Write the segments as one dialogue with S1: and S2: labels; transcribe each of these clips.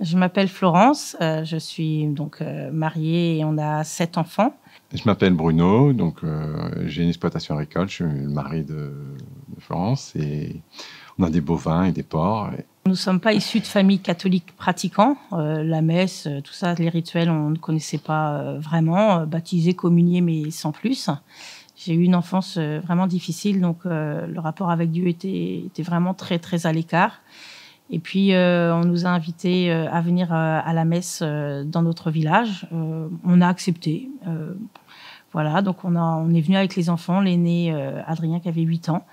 S1: Je m'appelle Florence, je suis donc mariée et on a 7 enfants.
S2: Je m'appelle Bruno, donc j'ai une exploitation agricole, je suis le mari de Florence et on a des bovins et des porcs.
S1: Nous ne sommes pas issus de familles catholiques pratiquants. La messe, tout ça, les rituels, on ne connaissait pas vraiment. Baptisé, communié, mais sans plus. J'ai eu une enfance vraiment difficile, donc le rapport avec Dieu était vraiment très, très à l'écart. Et puis, on nous a invités à venir à la messe dans notre village. On a accepté. Voilà, donc on est venu avec les enfants, l'aîné Adrien qui avait 8 ans.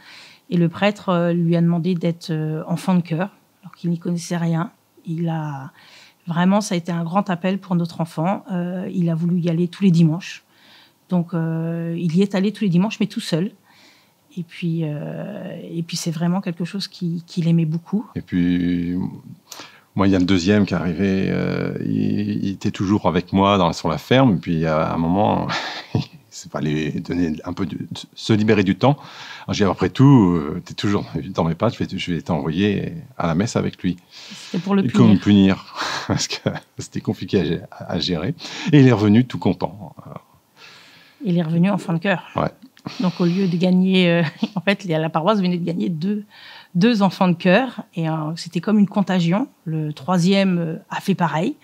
S1: Et le prêtre lui a demandé d'être enfant de chœur, alors qu'il n'y connaissait rien. Vraiment, ça a été un grand appel pour notre enfant. Il a voulu y aller tous les dimanches. Donc, il y est allé tous les dimanches, mais tout seul. Et puis c'est vraiment quelque chose qu'il aimait beaucoup.
S2: Et puis, moi, il y a le deuxième qui est arrivé. Il était toujours avec moi sur la ferme. Et puis, à un moment, il fallait donner un peu se libérer du temps. Alors, j'ai dit, après tout, tu es toujours dans mes pattes. Je vais t'envoyer à la messe avec lui.
S1: C'était pour le punir.
S2: Comme punir, parce que c'était compliqué à gérer. Et il est revenu tout content.
S1: Il est revenu enfant de chœur.
S2: Ouais.
S1: Donc, au lieu de gagner... en fait, la paroisse venait de gagner deux enfants de chœur. Et c'était comme une contagion. Le troisième a fait pareil,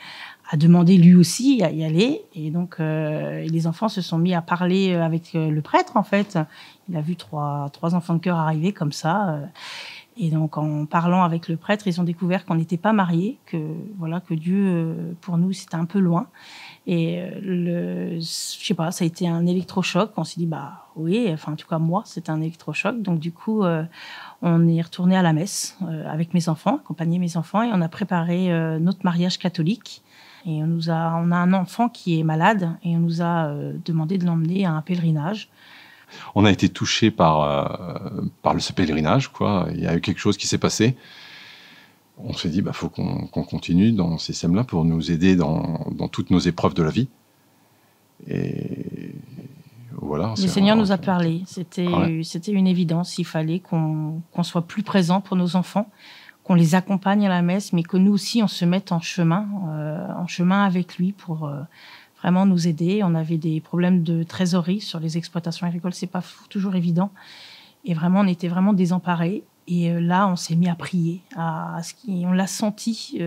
S1: a demandé lui aussi à y aller. Et donc, les enfants se sont mis à parler avec le prêtre, en fait. Il a vu trois enfants de chœur arriver comme ça. Et donc, en parlant avec le prêtre, ils ont découvert qu'on n'était pas mariés, que Dieu, pour nous, c'était un peu loin. Et je sais pas, ça a été un électrochoc. On s'est dit, bah oui, enfin, en tout cas, moi, c'était un électrochoc. Donc, du coup, on est retourné à la messe avec mes enfants, accompagné mes enfants, et on a préparé notre mariage catholique. Et on a un enfant qui est malade, et on nous a demandé de l'emmener à un pèlerinage.
S2: On a été touchés par ce pèlerinage, quoi. Il y a eu quelque chose qui s'est passé. On s'est dit, faut qu'on continue dans ce système-là pour nous aider dans toutes nos épreuves de la vie. Et voilà.
S1: Le Seigneur nous a parlé. C'était une évidence. Il fallait qu'on soit plus présent pour nos enfants, qu'on les accompagne à la messe, mais que nous aussi, on se mette en chemin avec lui pour vraiment nous aider. On avait des problèmes de trésorerie sur les exploitations agricoles. C'est pas toujours évident. Et vraiment, on était vraiment désemparés. Et là, on s'est mis à prier. On l'a senti,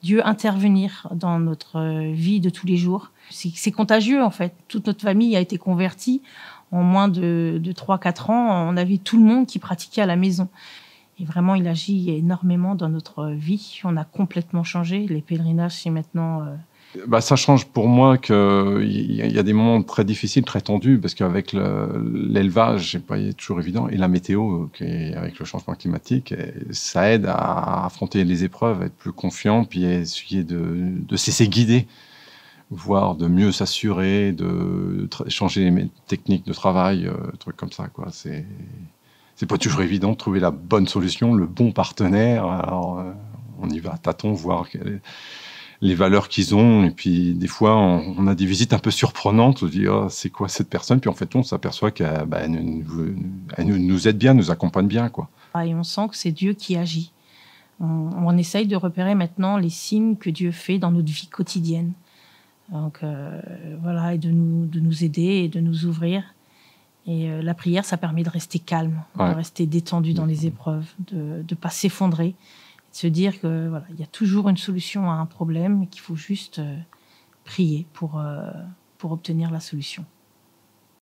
S1: Dieu intervenir dans notre vie de tous les jours. C'est contagieux, en fait. Toute notre famille a été convertie. En moins de 3-4 ans, on avait tout le monde qui pratiquait à la maison. Et vraiment, il agit énormément dans notre vie. On a complètement changé. Les pèlerinages, c'est maintenant...
S2: Ça change pour moi qu'il y a des moments très difficiles, très tendus, parce qu'avec l'élevage, c'est pas toujours évident, et la météo, avec le changement climatique, ça aide à affronter les épreuves, à être plus confiant, puis à essayer de se laisser guider, voire de mieux s'assurer, de changer les techniques de travail, trucs comme ça, quoi. C'est pas toujours évident de trouver la bonne solution, le bon partenaire. Alors, on y va à tâtons, voir les valeurs qu'ils ont, et puis des fois on a des visites un peu surprenantes, on se dit c'est quoi cette personne, puis en fait on s'aperçoit qu'elle nous aide bien, nous accompagne bien, quoi.
S1: Et on sent que c'est Dieu qui agit. On essaye de repérer maintenant les signes que Dieu fait dans notre vie quotidienne, donc voilà, et de nous aider et de nous ouvrir. Et la prière, ça permet de rester calme, de rester détendu dans les épreuves, de ne pas s'effondrer, de se dire que voilà, il y a toujours une solution à un problème et qu'il faut juste prier pour obtenir la solution.